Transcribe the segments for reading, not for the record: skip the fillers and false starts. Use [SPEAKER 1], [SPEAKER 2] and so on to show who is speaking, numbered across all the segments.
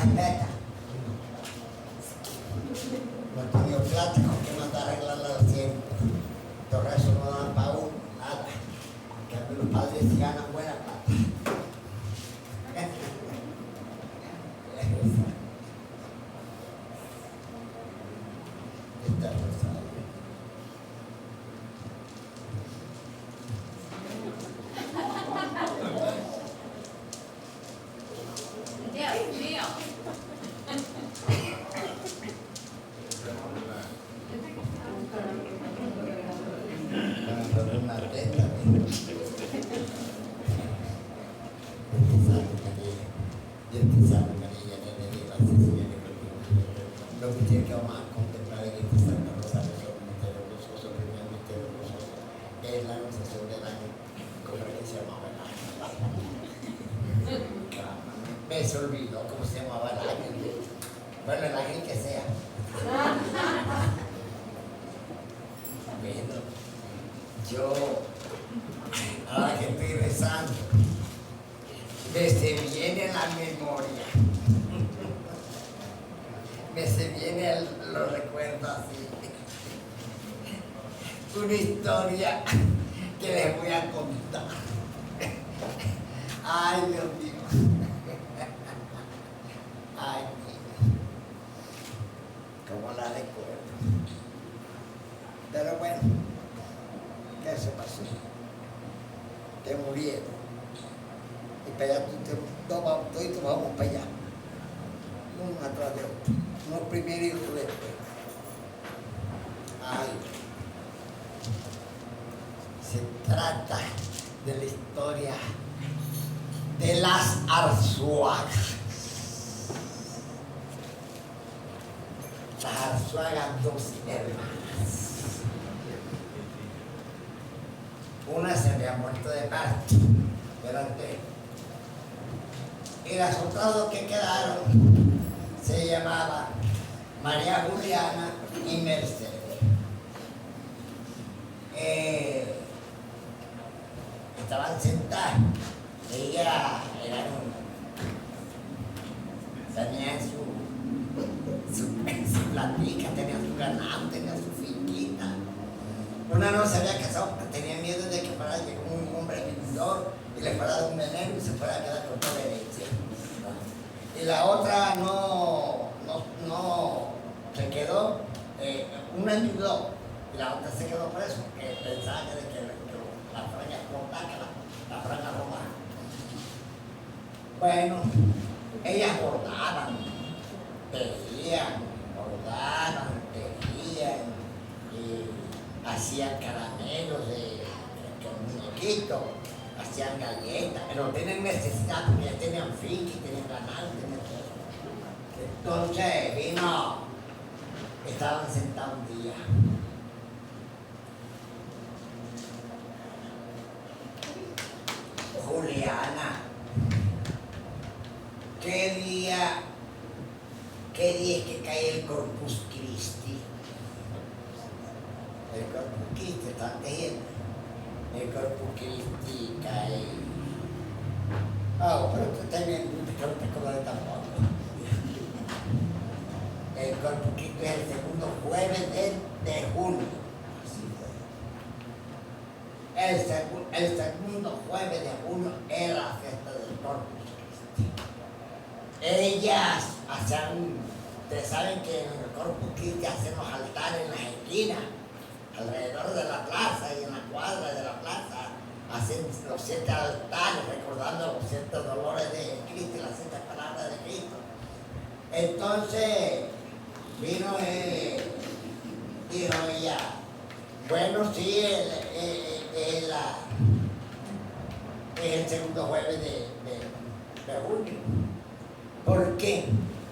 [SPEAKER 1] tarjeta. No he tenido plata con que mandar a arreglarla al tiempo. Todo eso no dan para uno, nada. Que los padres sí ganan buena plata. Esta Rosario.
[SPEAKER 2] Dios mío.
[SPEAKER 1] Una teta. Lo que tiene que vamos a contemplar en este Santo Rosario solamente los gozosos, primeramente los gozosos, es la anunciación del año, como era que se llamaba el año. Me se olvidó cómo se llamaba el ángel. Bueno, el ángel que sea. Bueno, yo, ahora que estoy rezando, me se viene la memoria. Me se viene los recuerdos así. Una historia que les voy a contar. Ay, Dios mío. Ay, cómo la recuerdo. Pero bueno, ¿qué se pasó? Te murieron. Y para allá todos vamos para allá. Uno atrás de otro. Uno primero y otro después. Ay. Se trata de la historia de las Arzuagas. Las Arzuagas, dos hermanas. Una se había muerto de parto, espérate. Y las otras dos que quedaron se llamaban María Juliana y Mercedes. Estaban sentadas. Ella tenían su platica, tenían su ganado, tenían su finquita. Una no se había casado porque tenía miedo de que fuera llegar un hombre vividor y le fuera a dar un veneno y se fuera a quedar con toda la herencia. Y la otra no se quedó, una enviudó y la otra se quedó preso porque pensaba que la franja explotaba, la franja romana. Bueno, ellas bordaban, tejían, y hacían caramelos con muñequitos, hacían galletas, pero tienen necesidad porque ya tenían finca y tenían ganado, tenían todo. Entonces estaban sentados un día. Juliana, ¿qué día es que cae el Corpus Christi? El Corpus Christi está tejiendo. El Corpus Christi cae. Pero tú estás viendo, no te acuerdas tampoco. El Corpus Christi es el segundo jueves de junio. El segundo jueves de junio era la fiesta del Corpus Christi. Ellas hacían, ustedes saben que en el Corpus Christi hacen los altares en las esquinas, alrededor de la plaza y en la cuadra de la plaza, hacen los 7 altares recordando los 7 dolores de Cristo y las 7 palabras de Cristo. Entonces dijo ella, bueno, sí, es el segundo jueves de junio. ¿Por qué?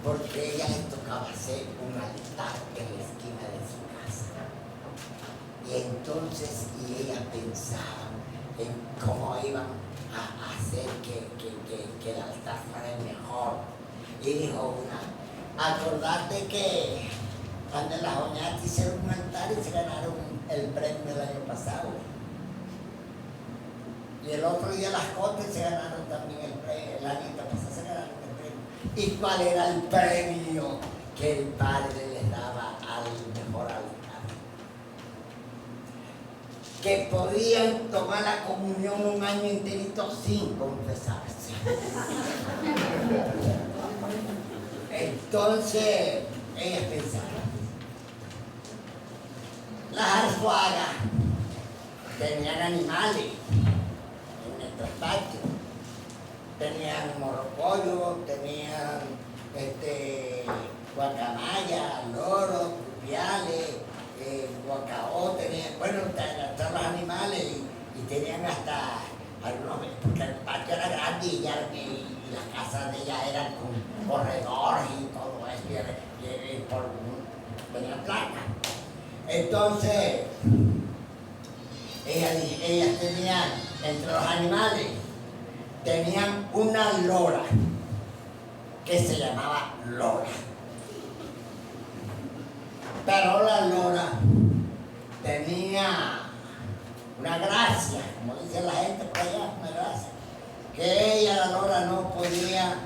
[SPEAKER 1] Porque ella les tocaba hacer un altar en la esquina de su casa. Y entonces ellas pensaban en cómo iban a hacer que el altar fuera el mejor. Y dijo una, acordate que cuando en las Oñatas hicieron un altar y se ganaron el premio del año pasado. Y el otro día las Cotes se ganaron también el premio, el año pasado se ganaron el premio. ¿Y cuál era el premio que el padre le daba al mejor altar? Que podían tomar la comunión un año enterito sin confesarse. Entonces, ellas pensaban, las Arzuaga tenían animales en nuestros patios. Tenían morropollo, tenían guacamaya, loros, rupiales, guacao, tenían, bueno, todos los animales y tenían hasta algunos, porque el patio era grande y las casas de ellas eran con corredores y todo eso, tenían placa. Entonces, ellas tenían, entre los animales, tenían una lora que se llamaba Lora. Pero la lora tenía una gracia, como dice la gente por allá, una gracia, que ella, la lora, no podía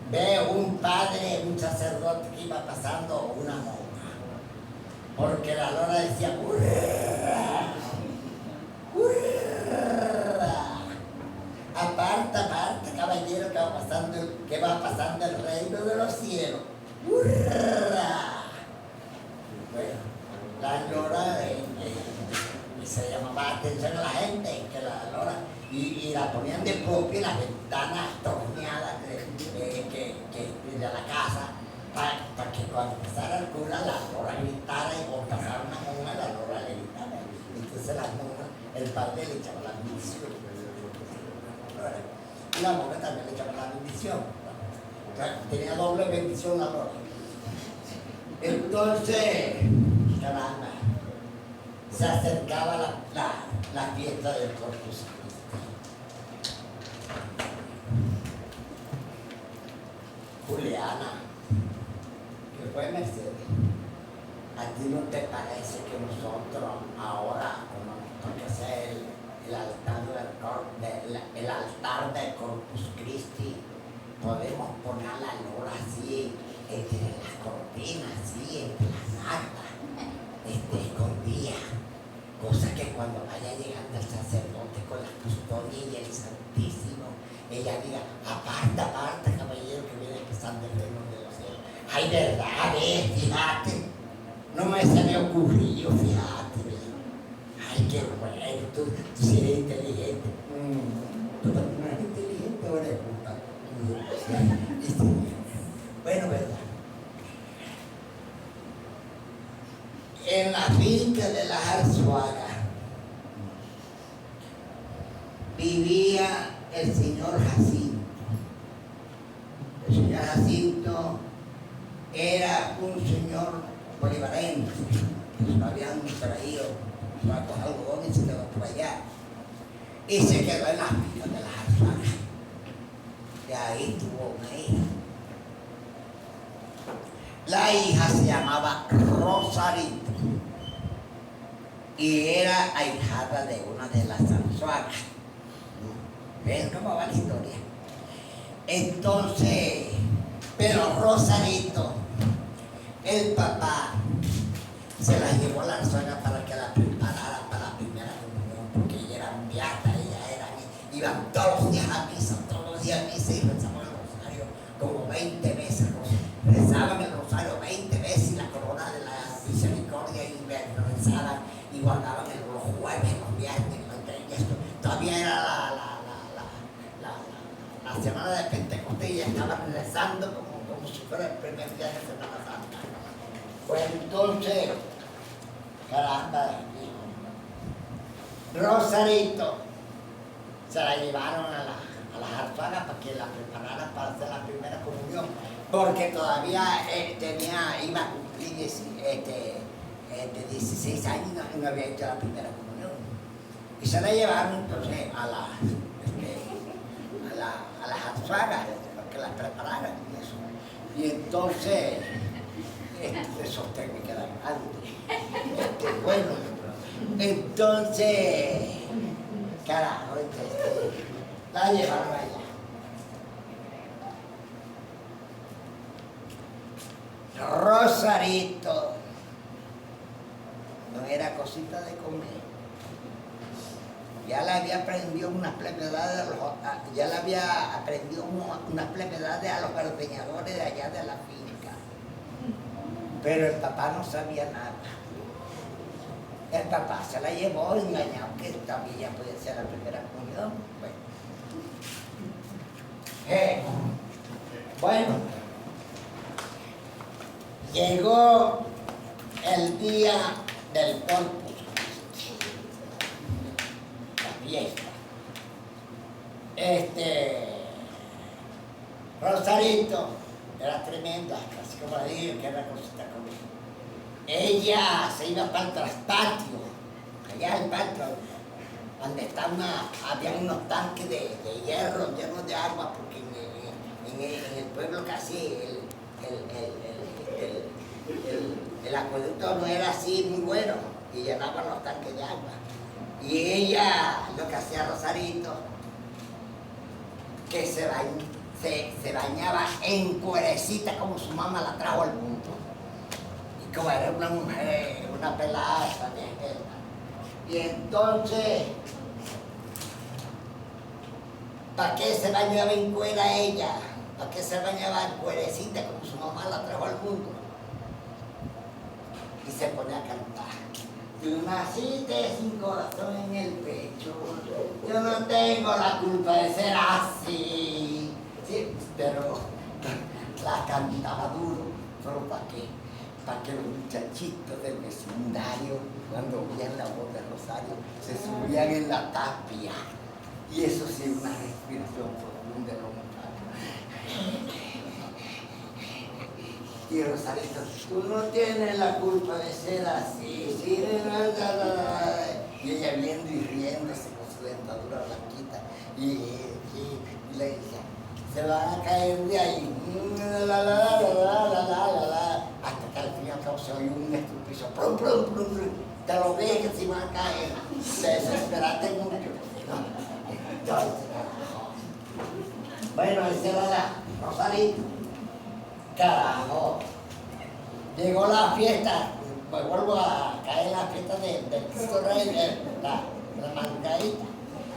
[SPEAKER 1] ver un padre, un sacerdote que iba pasando una monja, porque la lora decía ¡urra! ¡Urra! Aparta, caballero, que va pasando el reino de los cielos. ¡Urra! Bueno, la lora se llamaba atención a la gente, que la lora, y la ponían de propio en las ventanas torneadas de la casa, para que cuando pasara el cura la lora gritara, y cuando pasara una monja la lora le gritara. Entonces la monja, el padre le echaba la bendición. Y la monja también le echaba la bendición. O sea, tenía doble bendición la lora. Entonces, caramba, se acercaba la fiesta del Corpus Christi. Juliana, que fue Mercedes, ¿a ti no te parece que nosotros ahora, como nos toca hacer el altar del Corpus Christi, podemos poner la lora así, entre las cortinas, así, entre las natas, escondida, cosa que cuando vaya llegando el sacerdote con la custodia y el Santísimo, ella diga, aparta, caballero, que viene pasando el reino de los cielos. Ay, verdad, fíjate, no se me ocurrió, fíjate, ay, qué bueno, tú sí eres inteligente. Tú también eres inteligente, o eres puta. Bueno, verdad. En la finca de las Arzuaga vivía el señor Jacinto. El señor Jacinto era un señor bolivarense, que lo habían traído para coger algodón y se quedó por allá. Y se quedó en la finca de las Arzuaga. De ahí tuvo una hija. La hija se llamaba Rosarito y era ahijada de una de las Arzuagas. ¿Ven cómo va la historia? Entonces, pero Rosarito, el papá, se la llevó a la Arzuaga para que la preparara para la primera comunión, porque ella era un beata, iban todos los días a misa, y rezaban el rosario como 20 veces. Rezaban el rosario 20 veces y la corona de la misericordia y rezaban y guardaban los jueves, los viernes, y esto. Todavía era la semana de Pentecostés y estaban rezando como si fuera el primer día de Semana Santa. Pues entonces, caramba, Rosarito se la llevaron a las Arzuagas para que la prepararan para hacer la primera comunión, porque todavía iba a cumplir 16 años y no había hecho la primera comunión. Y se la llevaron entonces a las Arzuagas para que las prepararan y eso. Y entonces, esos técnicos quedan antes. Bueno, entonces, carajo, la llevaron allá. Rosarito no era cosita de comer. Ya le había aprendido unas plevedades a los ordeñadores de allá de la finca. Pero el papá no sabía nada. El papá se la llevó engañado que también ya podía ser la primera comunión. Bueno, llegó el día del Corpus Christi, la fiesta. Rosarito era tremenda, así como le dije que era cosita conmigo. Ella se iba para el traspatio, allá al patio, donde había unos tanques de hierro llenos de agua, porque en el pueblo casi el acueducto no era así muy bueno, y llenaban los tanques de agua. Y ella, lo que hacía Rosarito, que se bañaba en cuerecita como su mamá la trajo al mundo. Y como era una mujer, una pelada, y entonces, ¿para qué se bañaba en cuera ella? ¿Para qué se bañaba en cuerecita como su mamá la trajo al mundo? Y se ponía a cantar. Tú naciste sin corazón en el pecho, yo no tengo la culpa de ser así. Sí, pero la cantaba duro, pero ¿para qué? Para que los muchachitos del vecindario, cuando oían la voz de Rosario, se subían en la tapia. Y eso sí es una respiración profunda de los muchachos. Y Rosarito, tú no tienes la culpa de ser así, ¿sí? Y ella viendo y riéndose con su dentadura blanquita. Y le decía, se van a caer de ahí. Hasta que al fin y al cabo se oyó un estrupicio. Plum, plum, plum, plum. Te lo dije que se iban a caer. Te desesperaste mucho. Bueno, esa era la Rosarito. Carajo. Llegó la fiesta. Pues vuelvo a caer en la fiesta del Cristo Rey, la madrugadita.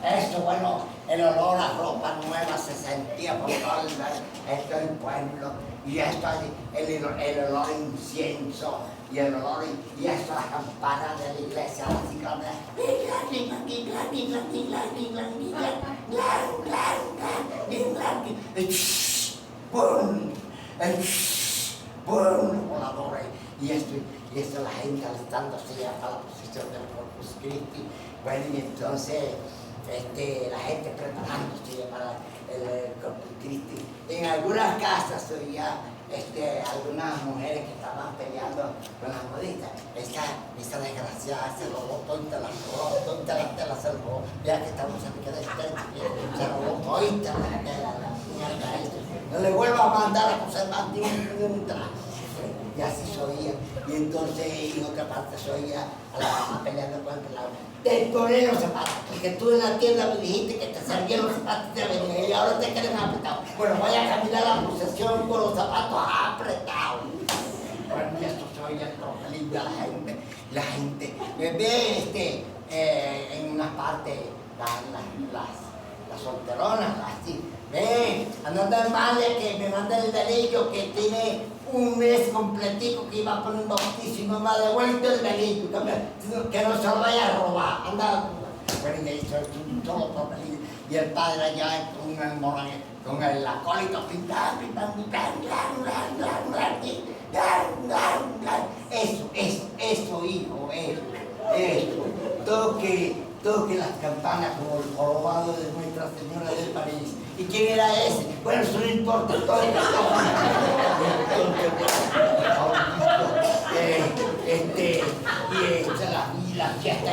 [SPEAKER 1] Esto, bueno, el olor a ropa nueva se sentía por todo el pueblo. Y esto, el olor a incienso, y el olor, y esto, las campanas de la iglesia, así ¡pum! ¡Pum! Los voladores. Y esto la gente alistándose ya para la posición del Corpus Christi. Bueno, y entonces la gente preparándose ya para el Corpus Christi. En algunas casas oía algunas mujeres que estaban peleando con las modistas. Esa desgraciada se robó toda la tela, se robó. Vea que estamos en que se robó toda la tela. No le vuelva a mandar a coser más de un traje. Y así se oía. Y entonces en otra parte se oía a la mamá peleando con el lado. Te ponen los zapatos, porque tú en la tienda me dijiste que te servían los zapatos de venir y ahora te quieren apretados. Bueno, vaya a caminar a la procesión con los zapatos apretados. Bueno, y esto se oía todo feliz de la gente. Me ve en una parte las solteronas, así. Ven, andando en vale que me manda el delillo que tiene un mes completico que iba a poner un bautizo y no me ha devuelto el delillo, que no se lo vaya a robar. Anda, bueno, y me hizo un solo papelillo. Y el padre allá con el acólito pintando. Eso, hijo, eso. Toque las campanas como el jorobado de Nuestra Señora del París. ¿Y quién era ese? Bueno, eso no importa, todo el y la fiesta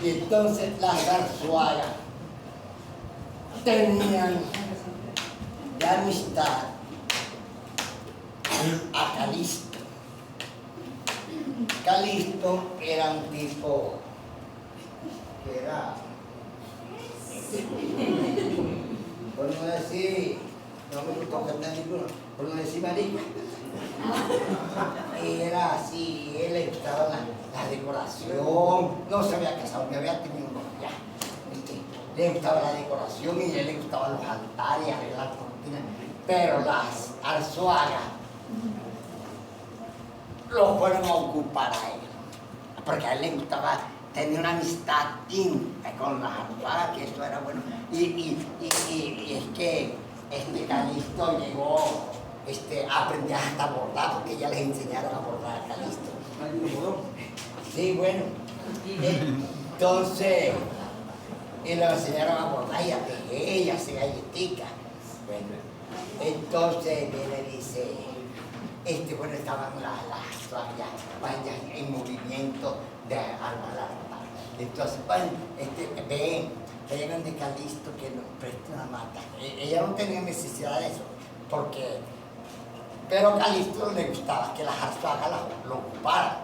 [SPEAKER 1] y entonces las zarzuelas tenían de amistad a Calisto. Calisto era un tipo que era, por no decir, no me gustó cantar ninguno, por no decir marica. Y era así, él le gustaba la decoración, no se había casado, me había tenido un novia. Le gustaba la decoración y a él le gustaban los altares, arreglar cortinas, pero las Arzuaga lo fueron a ocupar a él, porque a él le gustaba tener una amistad íntima con las Arzuaga, que eso era bueno. Y es que Calixto llegó, aprendí hasta a bordar, porque ya les enseñaron a bordar a Calixto. Sí, bueno. Entonces, y le enseñaron a bordar y a tejer y a hacer galletitas. Bueno, entonces viene y dice, bueno, estaban las toallas en movimiento de albalar. Entonces, bueno, llegan de Calixto que nos preste una mata. Ella no tenía necesidad de eso, pero a Calixto le gustaba que las Arzuaga lo ocuparan.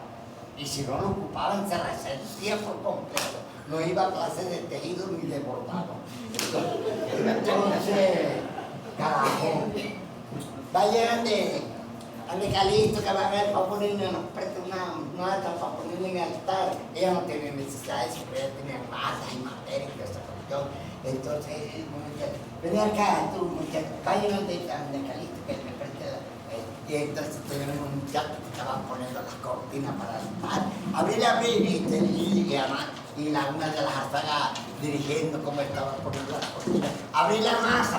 [SPEAKER 1] Y si no lo ocupaban, se resentía por completo. No iba a clases de tejido ni de bordado. Entonces, carajo, vayan de Calixto, que va a ver para ponerle, nos presta una mata para ponerle en el altar. Ella no tenía necesidad de eso, pero ella tenía matas y madera y toda esa cuestión. Entonces, ven acá, tú, muchacho, vayan de Calixto, que me preste la. Y entonces tuvieron un muchacho que estaban poniendo las cortinas para el altar. Y una de las Arzuaga dirigiendo cómo estaban poniendo las cortinas. Abrila más.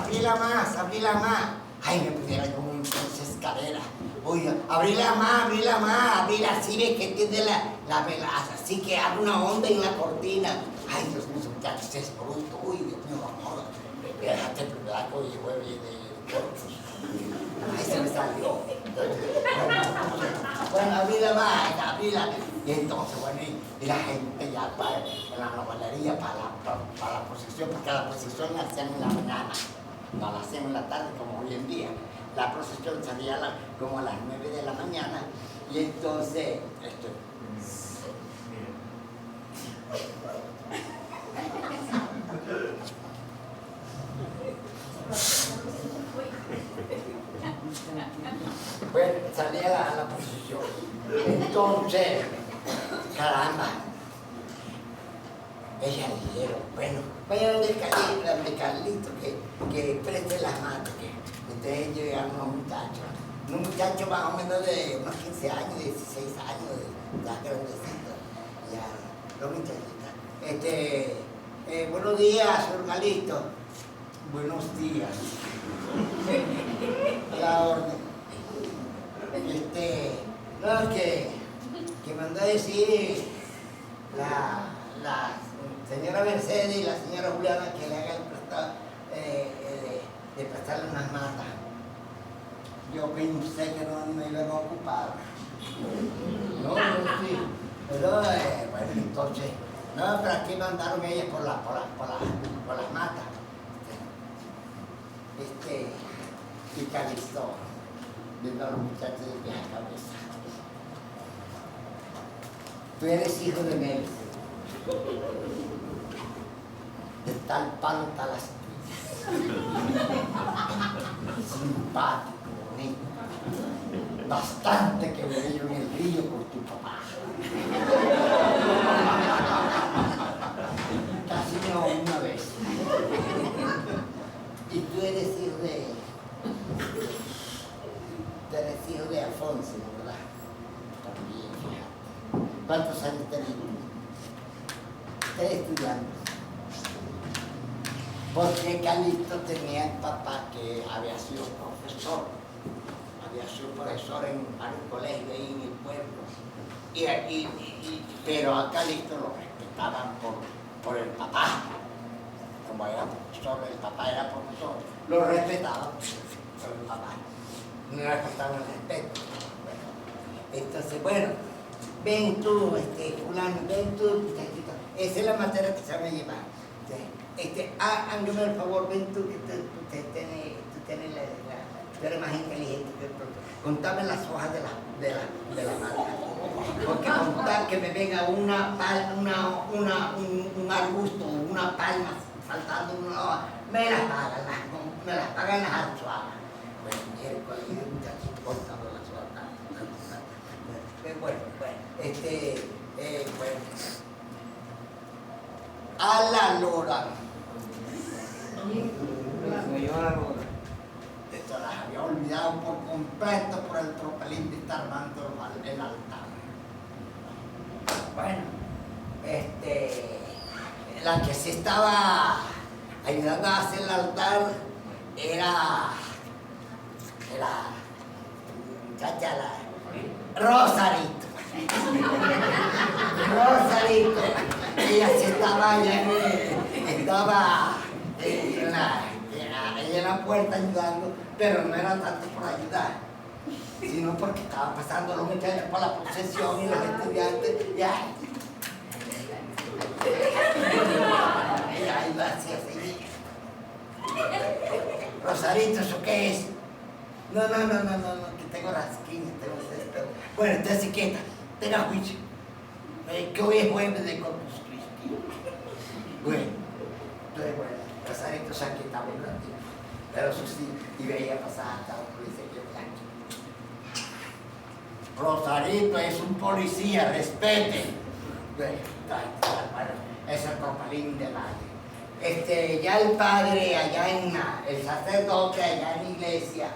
[SPEAKER 1] Ay, me pusieron como un escalera. Oiga, abrila más, así ves que tiene la vela, así que haga una onda en la cortina. Ay, Dios mío, muchachos, es bruto. Uy, Dios mío, amor, déjate primero, oye, güey, de corpus. Ahí se me salió. Bueno, abrila. Y entonces, bueno, y la gente ya en la novelería para la procesión, porque la procesión la hacían en la mañana, no la hacían en la tarde como hoy en día. La procesión salía como a las 9 de la mañana, y entonces, bueno, salía la procesión. Entonces, caramba, ella dijeron, bueno, vayan de Calixto, que preste las manos, que entonces llegaron unos muchachos más o menos de unos 15 años, 16 años, ya grandecitos, ya, los muchachitos. Buenos días, señor Calixto. Buenos días. La orden. No, que mandó a decir la señora Mercedes y la señora Juliana que le hagan de prestarle unas matas. Yo pensé que no me iban a ocupar. No, sí. Pero, bueno, entonces, no, pero aquí mandaron ellas por las matas. Y Calixto, viendo a los muchachos de pie a cabeza. Tú eres hijo de Mel. De tal palo, tal astilla. Simpático, bonito. Bastante que me yo en el río por tu papá. Casi no una vez. Y tú eres hijo de Alfonso, ¿verdad? También, fíjate. ¿Cuántos años tenés tú? Estoy estudiando. Porque Calixto tenía el papá que había sido profesor. Había sido profesor en un colegio ahí en el pueblo. Pero a Calixto lo respetaban por el papá. Como era profesor, el papá era profesor, lo respetaban por el papá. No le faltaban el respeto. Bueno, entonces, bueno, ven tú, fulano, ven tú, muchachito. Esa es la materia que se va a llevar. Hágame el favor, ven tú, que tú eres más inteligente que el propio. Contame las hojas de la mata. Porque contar que me venga un arbusto, una palma, faltando una hoja, me las pagan las Arzuaga. Bueno, miércoles, muchachos, cortando la suerte. Bueno, bueno. A la lora.
[SPEAKER 3] Señora Lora.
[SPEAKER 1] Esto las había olvidado por completo por el tropelín de estar armando el altar. Bueno, la que se estaba ayudando a hacer el altar era muchacha, Rosarito. Rosarito. Ella se estaba allá en la puerta ayudando, pero no era tanto por ayudar, sino porque estaban pasando los muchachos por la procesión y los estudiantes, y ay, ella iba así a seguir. Rosarito, ¿eso qué es? No, que tengo rasquiñas, tengo esto. Bueno, entonces quieta, tenga juicio. Que hoy es jueves de Corpus Christi. Bueno, entonces bueno, Rosarito se ha quitado un ratito. Pero eso sí, y veía pasar hasta un policía blanco. Rosarito es un policía, respete. Bueno, es el tropelín del aire. Ya el padre allá el sacerdote allá en la iglesia,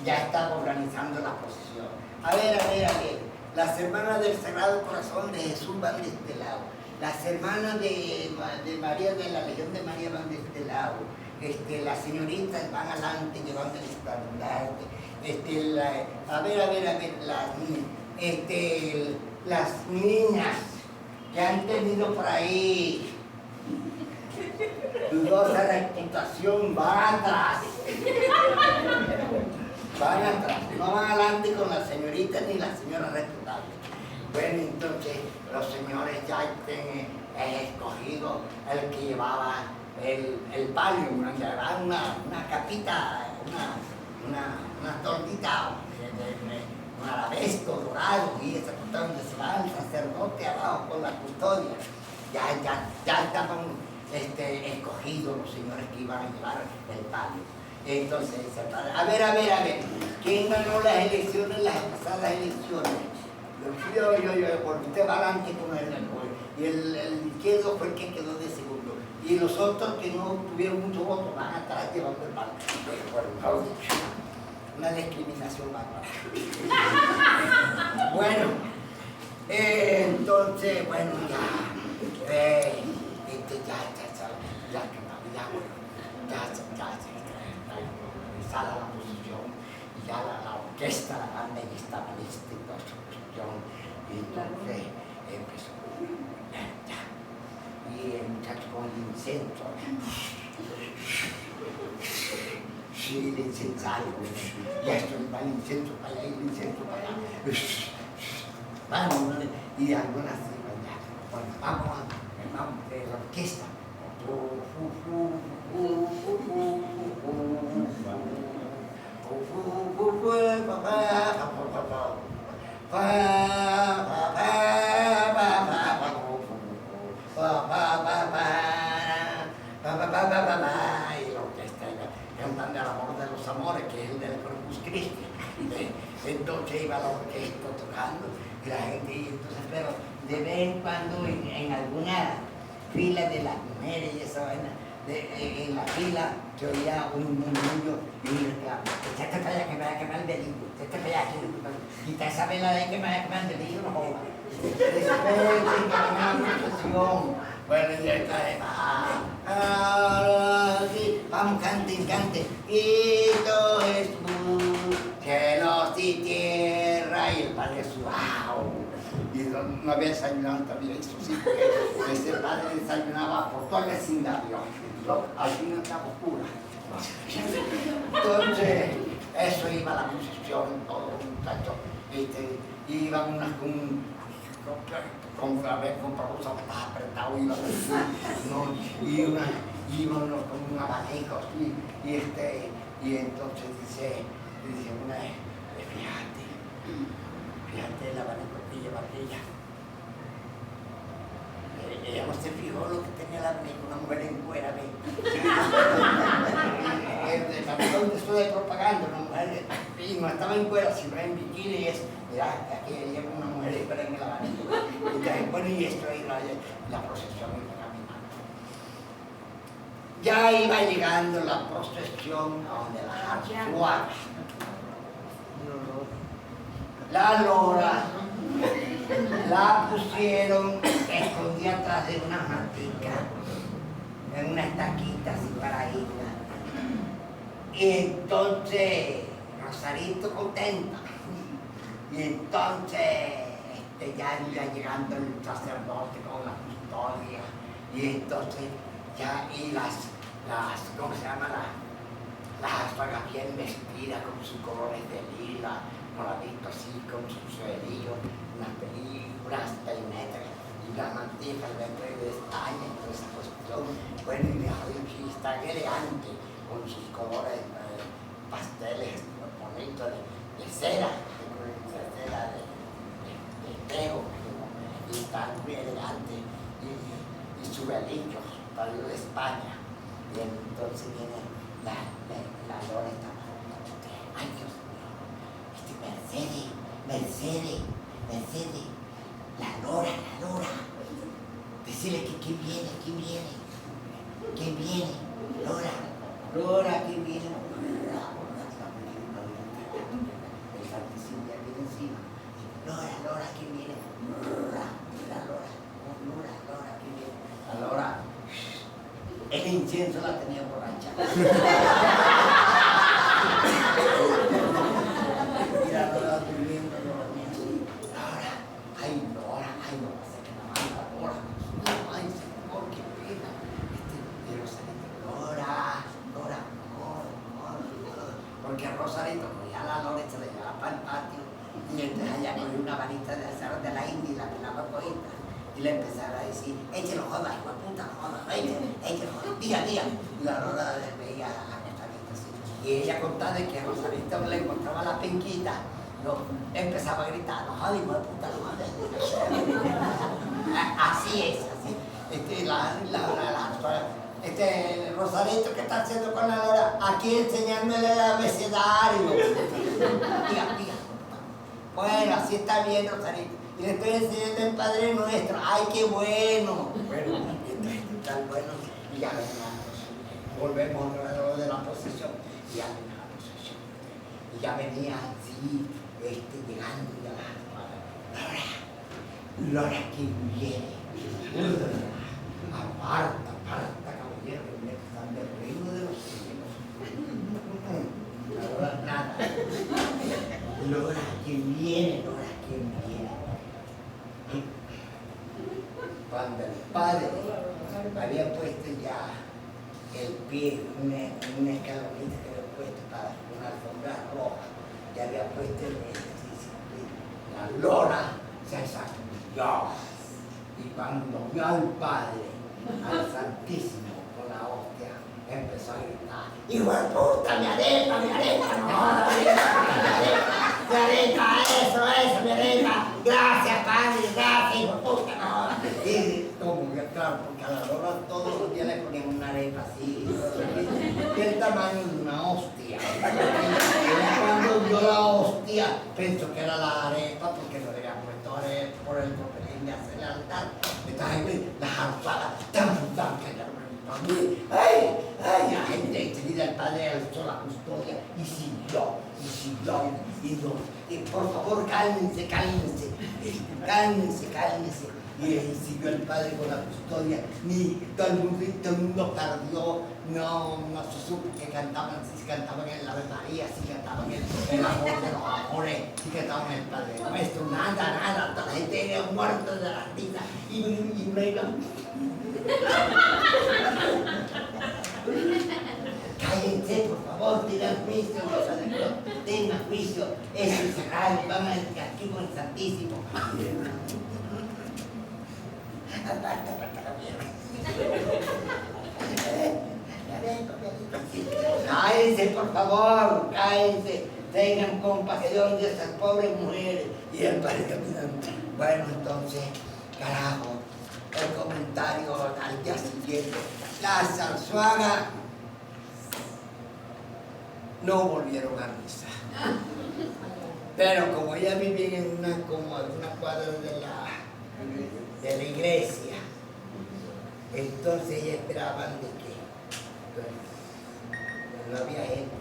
[SPEAKER 1] ya estaba organizando la procesión. A ver. Las hermanas del Sagrado Corazón de Jesús van de este lado. Las hermanas de María, de la Legión de María, van de este lado. Las señoritas van adelante llevando el estandarte. Las niñas que han tenido por ahí dudosa reputación van atrás. Van atrás, no van adelante con la señorita ni la señora respetable. Bueno, entonces los señores ya tienen escogido el que llevaba el palio, llevaba una capita, una tortita, un arabesco dorado, y esa cosa donde se va el sacerdote abajo con la custodia. Ya estaban escogidos los señores que iban a llevar el palio. Entonces, a ver, ¿quién ganó las elecciones, las pasadas elecciones? Yo, porque usted va adelante con el mejor. Y el izquierdo fue el que quedó de segundo. Y los otros que no tuvieron mucho voto van atrás llevando el palco. Una discriminación bárbara. Bueno, entonces, bueno, sale la posición y ya la orquesta, la banda ya estaba lista y toda su posición, y entonces empezó y el muchacho con el incenso, sí, el incensario, y esto va el incenso para allá y el incenso para allá, vamos, y algunas iban ya, bueno, vamos de la orquesta, y la orquesta cantando el amor de los amores, que es el del Corpus Christi. Entonces iba la orquesta tocando y la gente, y entonces, pero de vez en cuando en alguna fila de las mujeres y esa vaina, en la fila se oía un murmullo y un reclamo. Echate para allá que me va a quemar el delito, echate para allá que y esa vela de que me va a quemar el delito, no joda. Respeten que una procesión. Bueno, ya está, vamos, canten. Quito es cielos y tierra, y el padre suave. Y no había desayunado también, eso sí, porque ese padre desayunaba por toda la vecindad, al fin y al cabo pura. Entonces, eso iba a la procesión, todos los muchachos, iban unas con los zapatos apretados, iban unos con un abanico, y entonces dice una, fíjate el abanico que lleva aquella. Ella no se fijó lo que tenía el abanico, una mujer en cuera, donde estuve propaganda, una mujer, y no estaba en cuera, sino en bikini, y es, mira, aquí llega una mujer y espera en el abanico. Y dije, bueno, y esto ahí la procesión iba caminando. Ya iba llegando la procesión a donde la Arzuaga. La lora la pusieron escondida atrás de una matica, en una estaquita así paradita. Y entonces, Rosarito contenta. Y entonces, ya iba llegando el sacerdote con la custodia. Y entonces, ya, y las ¿cómo se llama? Las Arzuaga bien vestidas con sus colores de lila, moradito así, con sus suerillos, unas películas, peinetas, y las mantillas del rey de España, y toda esa cuestión. Bueno, y de tan elegante, con sus colores pasteles bonitos de cera, de espejo, y tan muy elegante, y sus velillos, salió de España. Y entonces viene la lora esta, ay Dios mío, Mercedes, la lora, decirle que quién viene, Lora, ¿quién viene? El Santísimo ya viene encima. Lora, ¿quién viene? Lora, ¿quién viene? La lora, el incienso la tenía borracha. Y la lora durmiendo, ay, no pasa que la manda Lora. Ay, Señor, qué pena. Y Rosarito, Lora. Porque Rosarito, pues ya la Lora se le llevaba para el patio. Y entonces allá cogió una varita de azar de la India y la pelaba cojita. Y le empezaba a decir, échelo joda, hijo de puta, no joda, échelo joda, diga. Y la Lora le veía a Rosarito así. Y ella contaba de que a Rosarito le encontraba la penquita, empezaba a gritar, no joda, hijo de puta, no joda. Así es, así. Rosarito, ¿qué está haciendo con la Lora? Aquí enseñándole el abecedario. Diga. Bueno, así está bien, Rosarito. Y le estoy enseñando el Padre Nuestro. ¡Ay, qué bueno! Bueno, tan bueno. Y ya volvemos a lo de la procesión. Y ya venía la procesión. Y ya venía así, llegando ya la Lora, ¿quién viene? Aparta, caballero, que me están del reino de los cielos. Lora, nada. Lora, ¿quién viene? Cuando el padre había puesto ya el pie, una escalonita que había puesto para una alfombra roja, y había puesto el la Lora se sacudió. Y cuando vio al Padre, al Santísimo, con la hostia, empezó a gritar, ¡hijo de puta, mi arepa, no, mi arepa, eso, mi arepa, gracias, Padre, gracias, hijo de puta, no. Y como que claro, porque a la Lora todos los días le ponían una arepa así, del tamaño de una hostia. Y cuando vio la hostia, pensó que era la arepa, porque no le había puesto arepa por el papel de hacer el altar. Entonces, las Arzuaga, tan que ¡ay! La gente enseguida el padre alzó la custodia y siguió. Y por favor, cálmense. Y siguió el padre con la custodia. Todo el mundo perdió, no se supo que cantaban, si cantaban en la Ave María, si cantaban el amor de los amores, si cantaban el Padre Nuestro, nada. Toda la gente era muerta de la risa y no iba. Cállense, por favor, tengan juicio, los sacerdotes, tengan juicio, es el sagrado, van al castigo del Santísimo. Cállense, por favor, tengan compasión de esas pobres mujeres. Y el padre caminando. Bueno, entonces, carajo, el comentario al día siguiente. Las Arzuaga no volvieron a misa. Pero como ella vivía en una cuadra de la iglesia, entonces ellas esperaban de que no había gente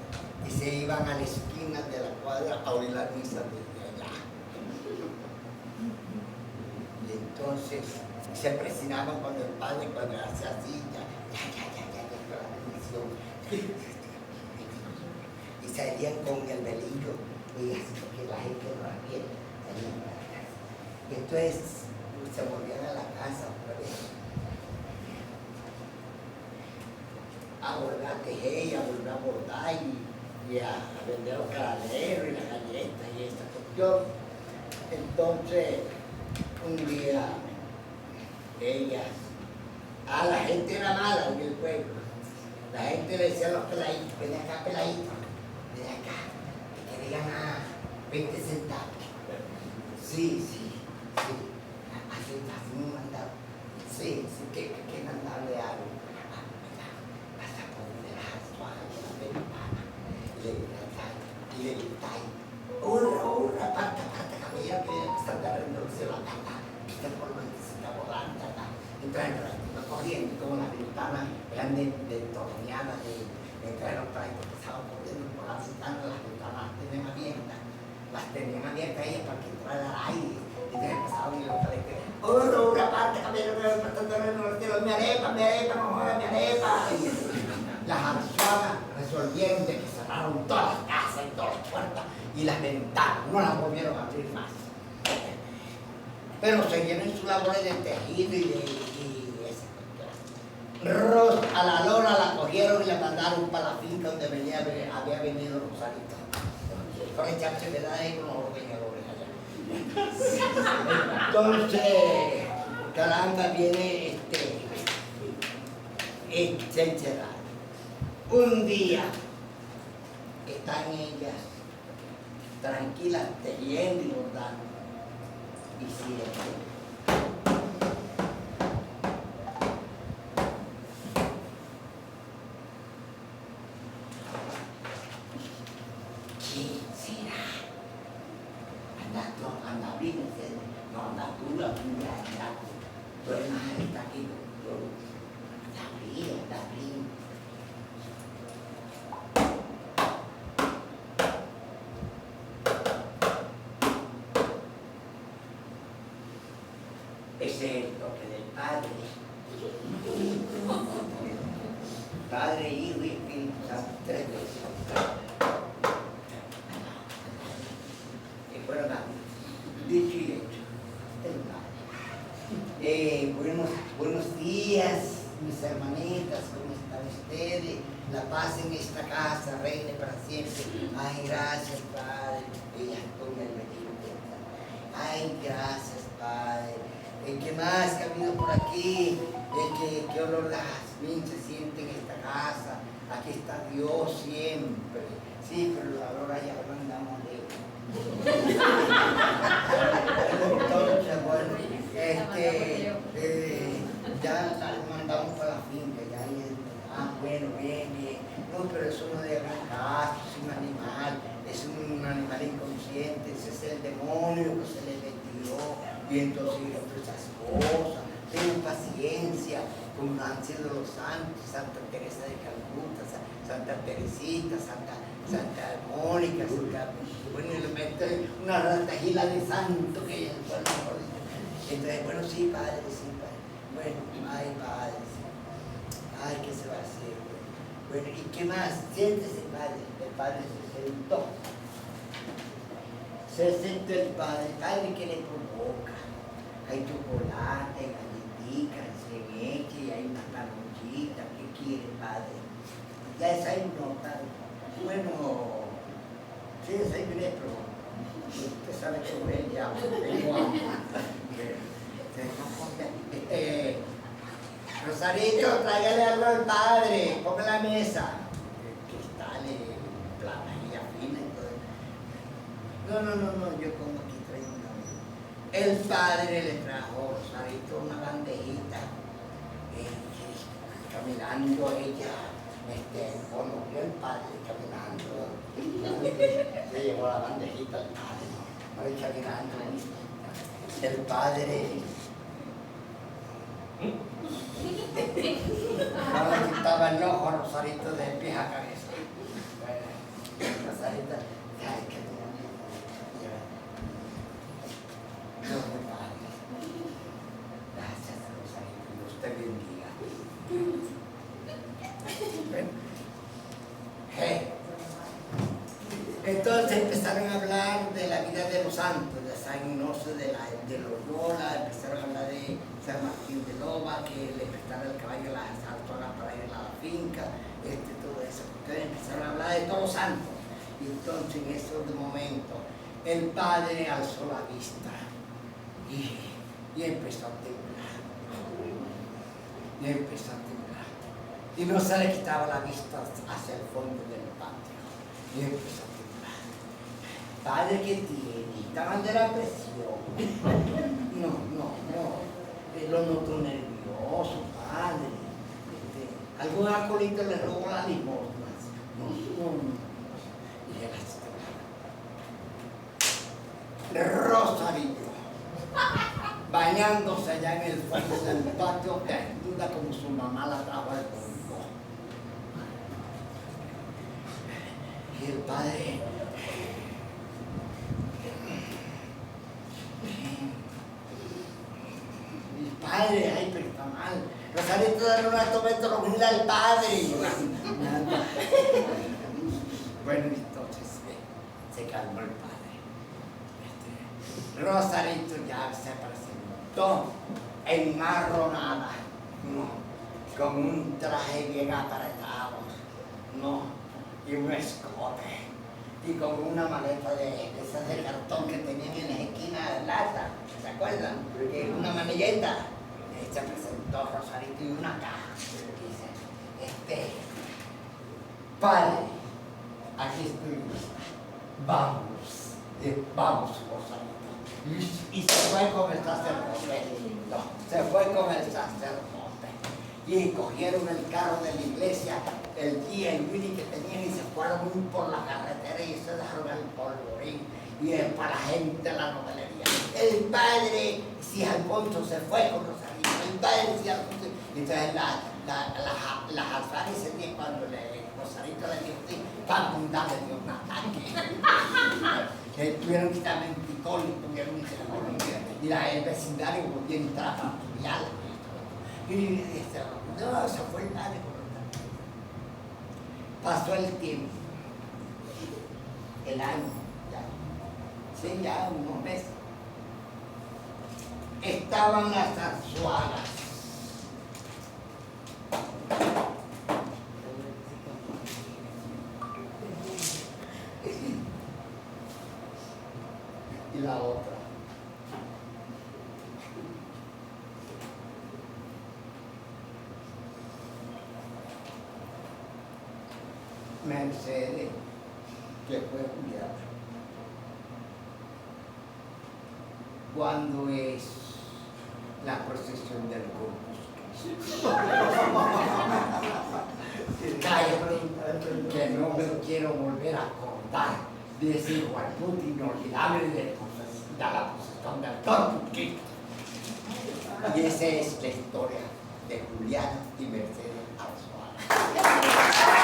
[SPEAKER 1] y se iban a la esquina de la cuadra a oír la misa desde allá. Y entonces se presinaban cuando el padre, cuando hacía así, la bendición. Y salían con el velillo y así que la gente no la viera, salían para la casa. Y entonces se volvían a la casa otra vez. A volver a tejer, a volver a bordar y a vender los caramelos y las galletas y esta cuestión. Entonces, un día, la gente era mala en el pueblo. La gente le decía a los peladitos, ven acá peladito, ven acá, que te digan 20 centavos. Sí, así me mandaron. Sí, que mandarle algo. Vas a poner las toallas en la ventana y le gritáis, hurra, aparta, caballero, que están derrendándose la gata, que está por la necesita volante, entraron corriendo, como las ventanas eran de torneadas, entraron para ahí, porque estaban corriendo por la ventana, las ventanas las tenían abiertas ellas para que entrara al aire, y entonces pasaban y los padres, hurra, aparta, caballero, que está derrendándose, mi arepa, no jodas, mi arepa. Las arzuanas resolvieron de que cerraron todas las casas y todas las puertas y las ventanas, no las volvieron a abrir más. Pero siguieron sus labores de tejido y esa cuestión. A la lora la cogieron y la mandaron para la finca donde había venido Rosarito. Para echarse medallas con los ordeñadores allá. Entonces, caramba, viene se encerraron. Un día están ellas tranquilas tejiendo y bordando y siguen. ¿Quién será? Anda bien, no anda tú, anda tú eres más está aquí, está bien. Ese es el toque del Padre. Padre, Hijo y Espíritu Santo, 3 veces. Que fueron dicho y hecho. El Padre. Buenos días, mis hermanitas, ¿cómo están ustedes? La paz en esta casa reine para siempre. Ay, gracias, Padre. Ellas con el bendito. Ay, gracias, Padre. ¿Qué más que ha habido por aquí? ¿Qué olor de jazmín se siente en esta casa? Aquí está Dios siempre. Sí, pero la olor allá lo mandamos lejos. Entonces, bueno, ya la mandamos para la finca. Bueno, bien. No, pero eso no es de gran caso, es un animal. Es un animal inconsciente. Ese es el demonio que se le metió. Y entonces esas cosas, tengan paciencia, como han sido los santos, Santa Teresa de Calcuta, Santa Teresita, Santa Mónica, bueno, y le mete una ratajila de santo que es el pueblo. Entonces, bueno, sí, Padre, bueno, ay, Padre, ay, ¿qué se va a hacer? Bueno, ¿y qué más? Siéntese, Padre. El Padre se sentó. Se sentó el Padre, ¿qué le provoca? Hay chocolate, hay galletitas, ceviche, y hay una canonchita. ¿Qué quiere, Padre? Ya desayunó, Padre. Bueno, sí, desayuné, pero usted sabe que por él ya tengo hambre. Rosarito, tráigale algo al Padre, ponga en la mesa. Cristales, planilla fina y todo. No, yo como aquí traigo una. El Padre le trajo, Rosarito, una bandejita. Caminando ella Cuando vio el padre caminando, se llevó la bandejita al padre, ¿no? Y caminando, el padre no le quitaba el ojo a Rosarito de pies a cabeza. Rosarito, ay, qué bonito. Dios me padre. Gracias, Rosarito, Dios te bendiga. Entonces empezaron a hablar de la vida de los santos, de San Ignacio de Loyola, empezaron a hablar de San Martín de Loba, que le prestaron el caballo a las alturas para ir a la finca, todo eso. Entonces empezaron a hablar de todos los santos. Y entonces en ese momento el padre alzó la vista y empezó a temblar. Y empezó a temblar. Y no se le quitaba la vista hacia el fondo del patio. Y empezó a temblar. Padre, ¿qué tiene? Estaban de la presión. No. Lo notó nervioso, padre. Algún alcoholito le robó las limosnas. No. Y él así. Rosarito, bañándose allá en el fondo del patio, desnuda como su mamá la trajo al mundo. Y el padre, ay, pero está mal. Rosarito de una tormenta lo mira al padre. Bueno, entonces se calmó el padre. Rosarito ya se presentó enmarronada, con un traje bien apretado, y un escote, y con una maleta de esas de cartón que tenían en la esquina de lata, ¿se acuerdan? Que una manilleta. Se presentó Rosarito y una caja. Dice, padre, aquí estoy. Vamos, Rosarito. Y se fue con el sacerdote. Y cogieron el carro de la iglesia, el día y Willy que tenían, y se fueron por la carretera y se dejaron el polvorín. Y es para la gente de la novelería. El padre, si Alfonso se fue con Rosarito, el padre, si Alfonso. Entonces las alfares ese día cuando Rosarito le dijo, sí, Campundá le dio un ataque. Que tuvieron que estar menticol y tuvieron que estar y el vecindario volvió a entrar a patrullar. Y dice, no, se fue el padre con Rosarito. Pasó el tiempo, el año, ya unos meses. Estaban las Arzuagas. Y la otra. Mercedes, que fue Juliana. ¿Cuándo es la procesión del Corpus? Cállate, que no me quiero volver a acordar de ese Guarput inolvidable de la procesión del Corpus Christi. Y esa es la historia de Juliana y Mercedes Arzuaga.